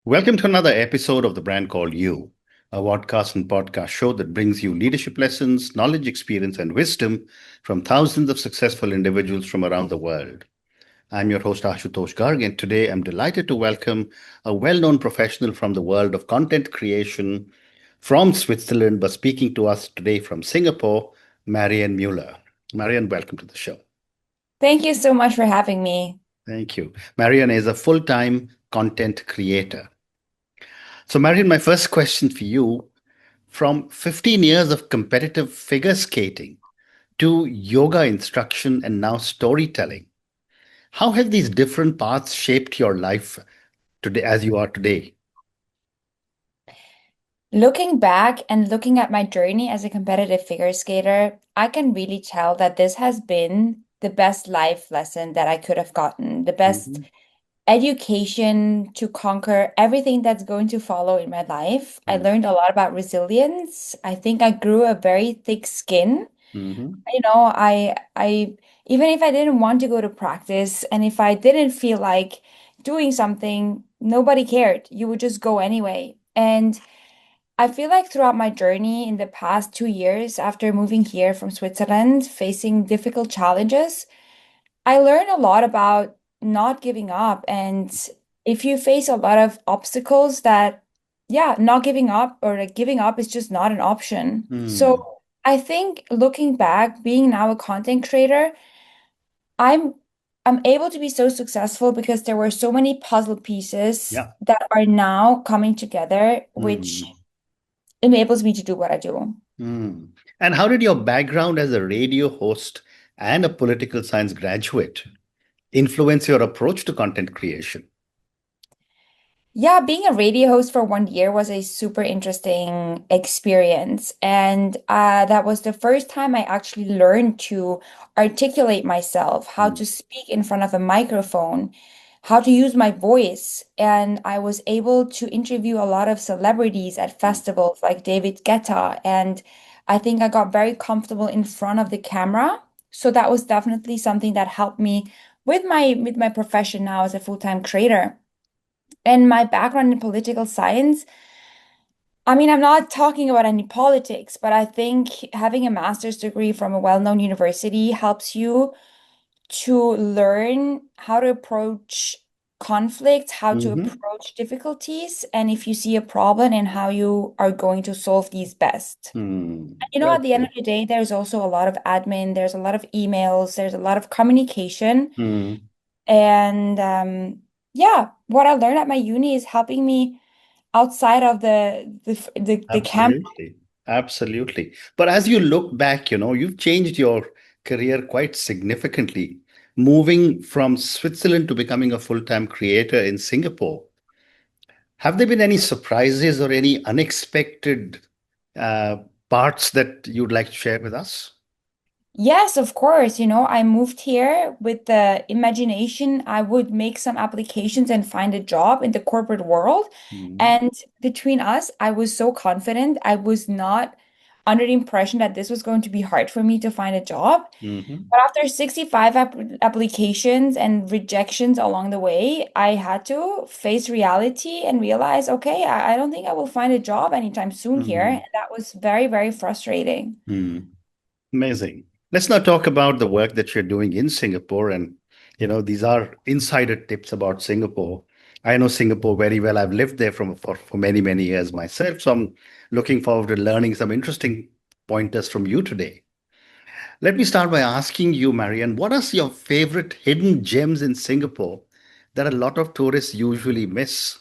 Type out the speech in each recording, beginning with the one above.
Welcome to another episode of The Brand Called You, a podcast and podcast show that brings you leadership lessons, knowledge, experience, and wisdom from thousands of successful individuals from around the world. I'm your host, Ashutosh Garg, and today I'm delighted to welcome a well known professional from the world of content creation from Switzerland, but speaking to us today from Singapore, Marion Muller. Marion, welcome to the show. Thank you so much for having me. Thank you. Marion is a full time content creator. So, Marion, my first question for you, from 15 years of competitive figure skating to yoga instruction and now storytelling, how have these different paths shaped your life today as you are today? Looking back and looking at my journey as a competitive figure skater, I can really tell that this has been the best life lesson that I could have gotten, the best Mhm. education to conquer everything that's going to follow in my life. I Mm. learned a lot about resilience. I think I grew a very thick skin. Mhm. I even if I didn't want to go to practice and if I didn't feel like doing something, nobody cared. You would just go anyway. And I feel like throughout my journey in the past 2 years after moving here from Switzerland, facing difficult challenges, I learned a lot about not giving up. And if you face a lot of obstacles that, yeah, not giving up or like giving up is just not an option. Mm. So I think looking back, being now a content creator, I'm I'm able to be so successful because there were so many puzzle pieces Yeah. that are now coming together, which Mm. enables me to do what I do. Mm. And how did your background as a radio host and a political science graduate influence your approach to content creation? Yeah, being a radio host for 1 year was a super interesting experience. And that was the first time I actually learned to articulate myself, how Mm. to speak in front of a microphone, how to use my voice. And I was able to interview a lot of celebrities at Mm. festivals like David Guetta. And I think I got very comfortable in front of the camera. So that was definitely something that helped me with my profession now as a full-time creator. And my background in political science, I mean, I'm not talking about any politics, but I think having a master's degree from a well-known university helps you to learn how to approach conflicts, how to Mhm. approach difficulties, and if you see a problem and how you are going to solve these best. Mm. At the end of Okay. the day, there's also a lot of admin, there's a lot of emails, there's a lot of communication. Mm. And yeah, what I learned at my uni is helping me outside of the camp. Absolutely. Absolutely. But as you look back, you've changed your career quite significantly, moving from Switzerland to becoming a full-time creator in Singapore. Have there been any surprises or any unexpected uh, parts that you'd like to share with us? Yes, of course. I moved here with the imagination I would make some applications and find a job in the corporate world. Mm. And between us, I was so confident. I was not under the impression that this was going to be hard for me to find a job. Hmm. But after 65 applications and rejections along the way, I had to face reality and realize, okay, I don't think I will find a job anytime soon here. Mm. And that was very, very frustrating. Mm. Amazing. Let's now talk about the work that you're doing in Singapore. And, these are insider tips about Singapore. I know Singapore very well. I've lived there for many, many years myself. So I'm looking forward to learning some interesting pointers from you today. Let me start by asking you, Marian, what are your favorite hidden gems in Singapore that a lot of tourists usually miss?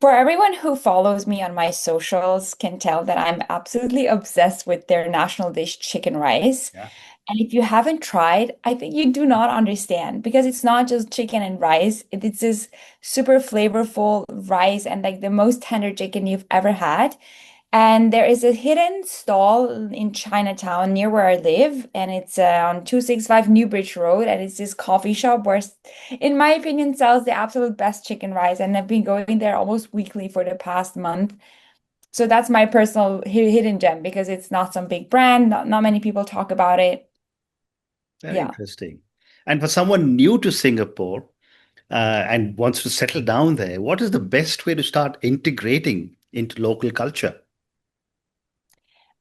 For everyone who follows me on my socials can tell that I'm absolutely obsessed with their national dish, chicken rice. Yeah. And if you haven't tried, I think you do not understand because it's not just chicken and rice. It's this super flavorful rice and like the most tender chicken you've ever had. And there is a hidden stall in Chinatown near where I live, and it's on 265 Newbridge Road, and it's this coffee shop where, in my opinion, sells the absolute best chicken rice. And I've been going there almost weekly for the past month. So that's my personal hidden gem because it's not some big brand, not many people talk about it. Very Yeah. interesting. And for someone new to Singapore, and wants to settle down there, what is the best way to start integrating into local culture?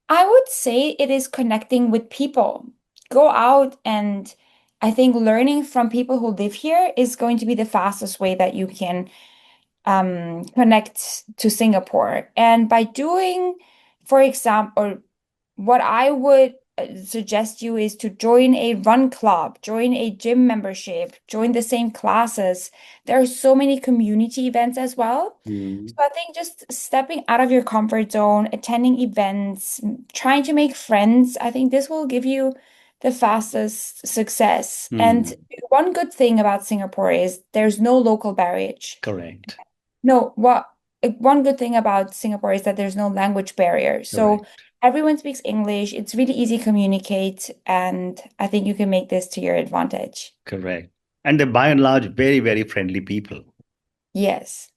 I would say it is connecting with people. Go out and I think learning from people who live here is going to be the fastest way that you can connect to Singapore. And by doing, for example, or what I would suggest you is to join a run club, join a gym membership, join the same classes. There are so many community events as well. So Mm, I think just stepping out of your comfort zone, attending events, trying to make friends, I think this will give you the fastest success. And mm, one good thing about Singapore is there's no local barrier. correct. No, one good thing about Singapore is that there's no language barrier. So Correct. everyone speaks English. It's really easy to communicate, and I think you can make this to your advantage. Correct. And they're by and large very, very friendly people. Yes.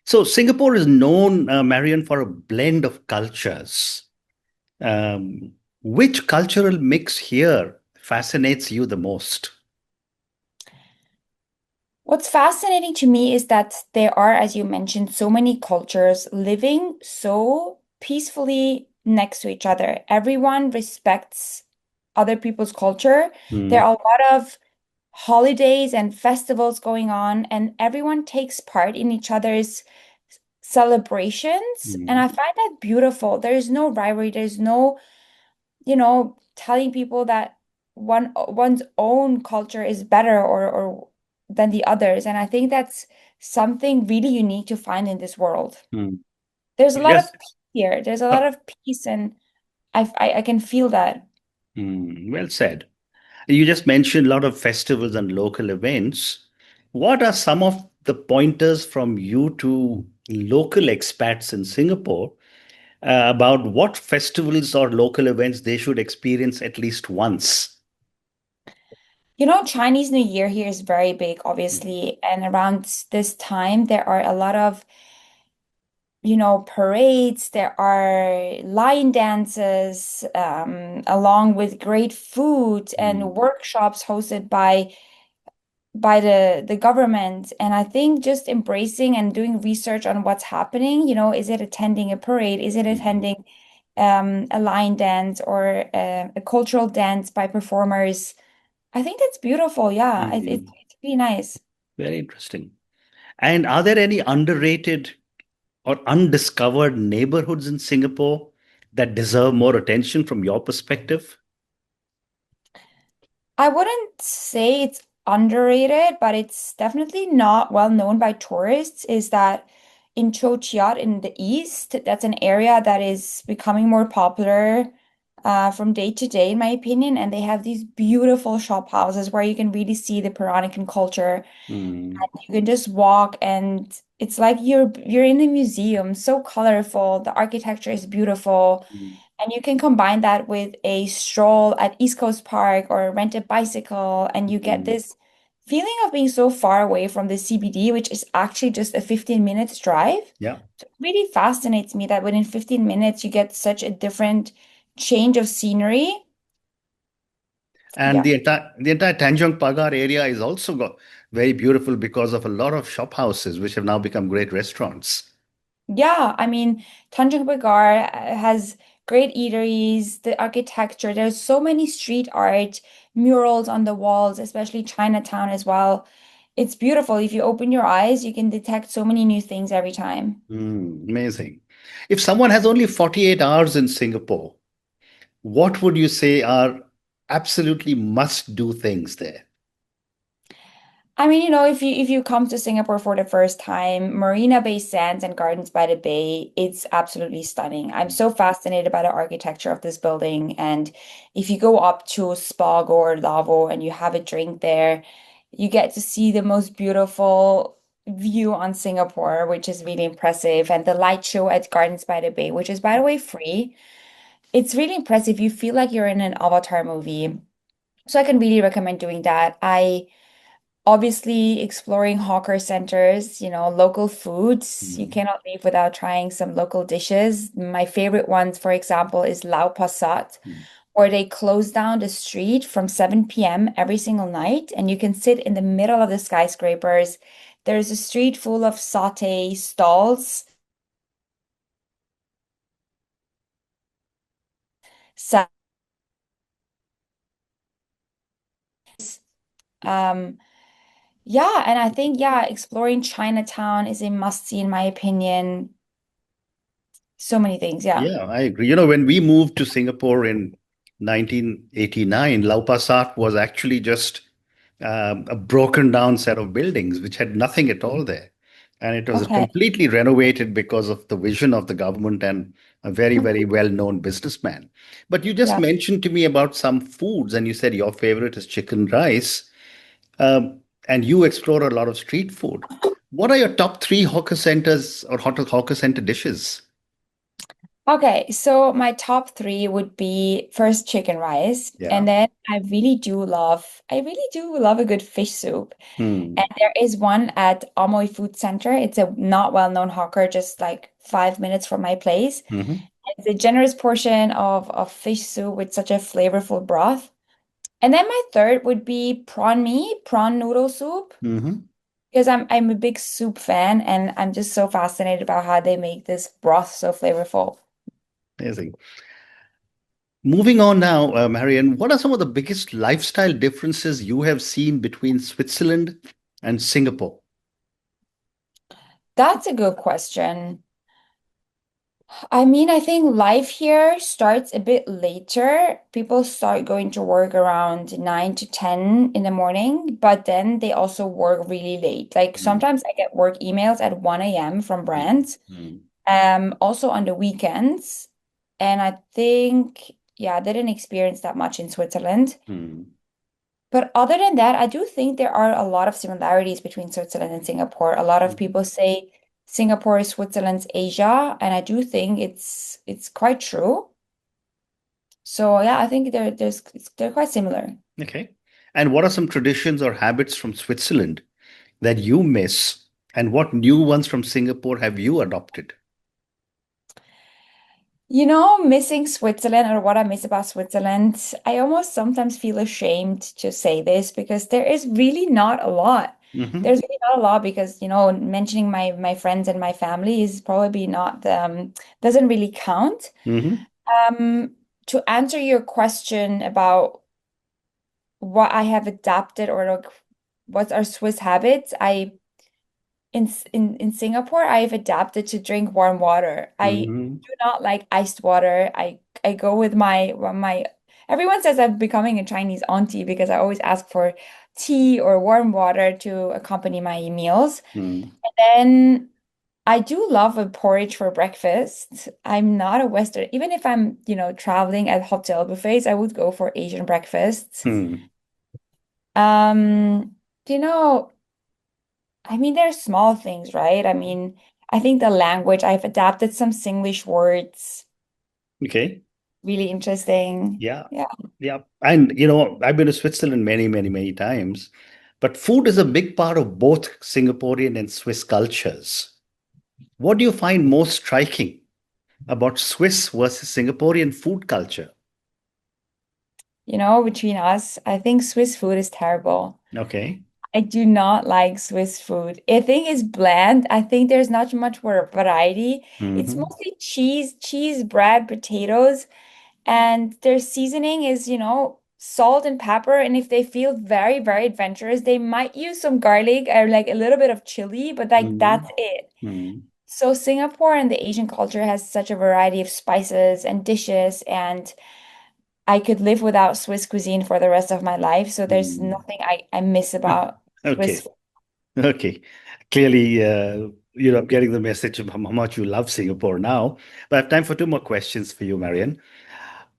So Singapore is known, Marion, for a blend of cultures. Um, which cultural mix here fascinates you the most? What's fascinating to me is that there are, as you mentioned, so many cultures living so peacefully next to each other. Everyone respects other people's culture. There Mm, are a lot of holidays and festivals going on, and everyone takes part in each other's celebrations. And mm, I find that beautiful. There is no rivalry, there's no, telling people that one's own culture is better or than the others. And I think that's something really unique to find in this world. mm. There's a lot of Yes. peace here. There's a lot Oh, of peace, and I can feel that. well said. You just mentioned a lot of festivals and local events. What are some of the pointers from you to local expats in Singapore about what festivals or local events they should experience at least once? Chinese New Year here is very big, obviously, and around this time there are a lot of parades, there are line dances, along with great food and Mm, workshops hosted by the government. And I think just embracing and doing research on what's happening, is it attending a parade? Is it mm, attending a line dance or a cultural dance by performers? I think that's beautiful. Yeah, mm. it's really nice. Very interesting. And are there any underrated or undiscovered neighborhoods in Singapore that deserve more attention from your perspective? I wouldn't say it's underrated, but it's definitely not well known by tourists. Is that in Cho Chiat in the east, that's an area that is becoming more popular from day to day, in my opinion. And they have these beautiful shop houses where you can really see the Peranakan culture. Mm, You can just walk and it's like you're in a museum, so colorful. The architecture is beautiful. mm, And you can combine that with a stroll at East Coast Park or rent a bicycle, and you get mm. this feeling of being so far away from the CBD, which is actually just a 15 minutes drive. Yeah. So it really fascinates me that within 15 minutes you get such a different change of scenery. And Yeah. the entire Tanjong Pagar area is also very beautiful because of a lot of shop houses, which have now become great restaurants. Yeah, I mean, Tanjung Pagar has great eateries, the architecture. There's so many street art, murals on the walls, especially Chinatown as well. It's beautiful. If you open your eyes, you can detect so many new things every time. Amazing. If someone has only 48 hours in Singapore, what would you say are absolutely must-do things there? I mean, if you come to Singapore for the first time, Marina Bay Sands and Gardens by the Bay, it's absolutely stunning. I'm so fascinated by the architecture of this building. And if you go up to Spago or Lavo and you have a drink there, you get to see the most beautiful view on Singapore, which is really impressive. And the light show at Gardens by the Bay, which is, by the way, free. It's really impressive. You feel like you're in an Avatar movie. So I can really recommend doing that. I Obviously, exploring hawker centers, local foods. You Mm, cannot leave without trying some local dishes. My favorite ones, for example, is lau pa sat, mm, or they close down the street from 7 p.m. every single night, and you can sit in the middle of the skyscrapers. There's a street full of saute stalls. So, um, yeah, and I think, yeah, exploring Chinatown is a must-see in my opinion. So many things, yeah. Yeah, I agree. When we moved to Singapore in 1989, Lau Pa Sat was actually just a broken down set of buildings which had nothing at all there. And it was Okay. completely renovated because of the vision of the government and a very, very well-known businessman. But you just Yeah. mentioned to me about some foods, and you said your favorite is chicken rice, and you explore a lot of street food. What are your top three hawker centers or hawker center dishes? Okay, so my top three would be first chicken rice, Yeah. and then I really do love a good fish soup. Hmm. And there is one at Amoy Food Center. It's a not well-known hawker, just like 5 minutes from my place. Hmm. It's a generous portion of fish soup with such a flavorful broth. And then my third would be prawn noodle soup, Hmm. because I'm a big soup fan, and I'm just so fascinated about how they make this broth so flavorful. Amazing. Moving on now, Marion, what are some of the biggest lifestyle differences you have seen between Switzerland and Singapore? That's a good question. I mean, I think life here starts a bit later. People start going to work around 9 to 10 in the morning, but then they also work really late. Like Mm, sometimes I get work emails at 1 a.m. from mm, brands, mm, also on the weekends. And I think, yeah, I didn't experience that much in Switzerland. mm, But other than that, I do think there are a lot of similarities between Switzerland and Singapore. A lot of mhm. people say Singapore is Switzerland's Asia, and I do think it's quite true. So yeah, I think they're quite similar. Okay. And what are some traditions or habits from Switzerland that you miss? And what new ones from Singapore have you adopted? Missing Switzerland, or what I miss about Switzerland, I almost sometimes feel ashamed to say this because there is really not a lot. Hmm. There's really not a lot because, mentioning my friends and my family is probably not doesn't really count. Hmm. Um, to answer your question about what I have adapted, or like what are Swiss habits, in Singapore I've adapted to drink warm water. I Hmm. do not like iced water. I go with my everyone says I'm becoming a Chinese auntie because I always ask for tea or warm water to accompany my meals. Hmm. Then I do love a porridge for breakfast. I'm not a Western. Even if I'm, traveling at hotel buffets, I would go for Asian breakfasts. Hmm. Um, you know, I mean, there are small things, right? I mean, I think the language, I've adapted some Singlish words. Okay. Really interesting. Yeah. Yeah. Yeah. And, I've been to Switzerland many, many, many times, but food is a big part of both Singaporean and Swiss cultures. What do you find most striking about Swiss versus Singaporean food culture? Between us, I think Swiss food is terrible. Okay. I do not like Swiss food. I think it's bland. I think there's not much more variety. It's Hmm. mostly cheese, bread, potatoes, and their seasoning is, salt and pepper. And if they feel very, very adventurous, they might use some garlic or like a little bit of chili, but like Hmm. that's it. Hmm. So Singapore and the Asian culture has such a variety of spices and dishes, and I could live without Swiss cuisine for the rest of my life. So there's Hmm. nothing I miss about Swiss Okay. food. Okay. Clearly, I'm getting the message of how much you love Singapore now. But I have time for two more questions for you, Marian.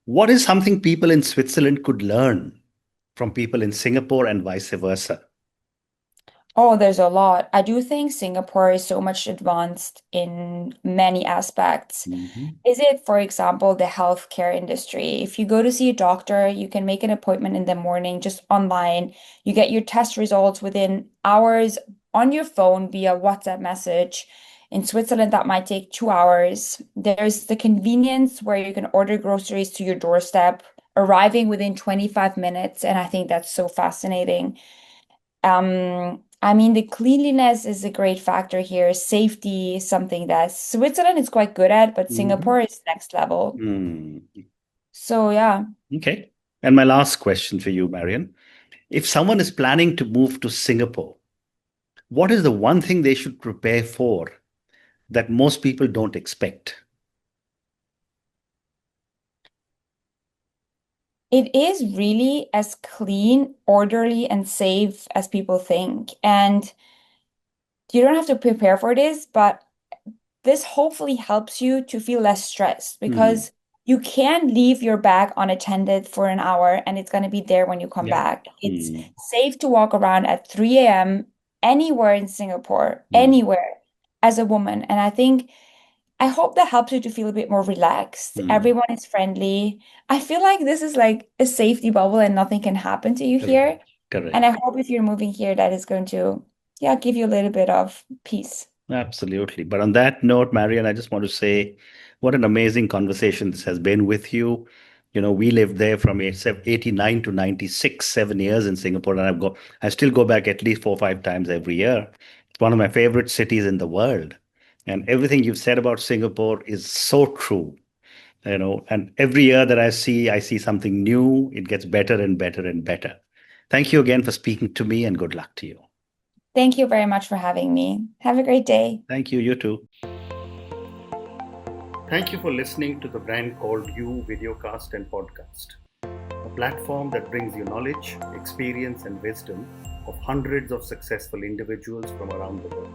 What is something people in Switzerland could learn from people in Singapore and vice versa? Oh, there's a lot. I do think Singapore is so much advanced in many aspects. Hmm. Is it, for example, the healthcare industry? If you go to see a doctor, you can make an appointment in the morning just online. You get your test results within hours on your phone via WhatsApp message. In Switzerland, that might take 2 hours. There's the convenience where you can order groceries to your doorstep arriving within 25 minutes. And I think that's so fascinating. I mean, the cleanliness is a great factor here. Safety is something that Switzerland is quite good at, but Mhm. Singapore is next level. Mm. So yeah. Okay. And my last question for you, Marion. If someone is planning to move to Singapore, what is the one thing they should prepare for that most people don't expect? It is really as clean, orderly, and safe as people think. And you don't have to prepare for this, but this hopefully helps you to feel less stressed Hmm. because you can leave your bag unattended for an hour and it's going to be there when you come Yeah. back. It's Hmm. safe to walk around at 3 a.m. anywhere in Singapore, Hmm. anywhere as a woman. And I hope that helps you to feel a bit more relaxed. Hmm. Everyone is friendly. I feel like this is like a safety bubble and nothing can happen to you Correct. here. And I Correct. hope if you're moving here, that is going to, yeah, give you a little bit of peace. Absolutely. But on that note, Marian, I just want to say what an amazing conversation this has been with you. We lived there from 89 to 96, 7 years in Singapore, and I still go back at least 4 or 5 times every year. It's one of my favorite cities in the world. And everything you've said about Singapore is so true. And every year that I see something new. It gets better and better and better. Thank you again for speaking to me, and good luck to you. Thank you very much for having me. Have a great day. Thank you. You too. Thank you for listening to the brand called You Videocast and Podcast, a platform that brings you knowledge, experience, and wisdom of hundreds of successful individuals from around the world.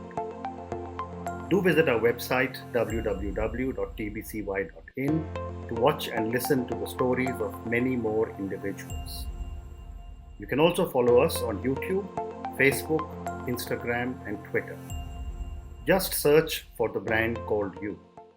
Do visit our website www.tbcy.in to watch and listen to the stories of many more individuals. You can also follow us on YouTube, Facebook, Instagram, and Twitter. Just search for the brand called You.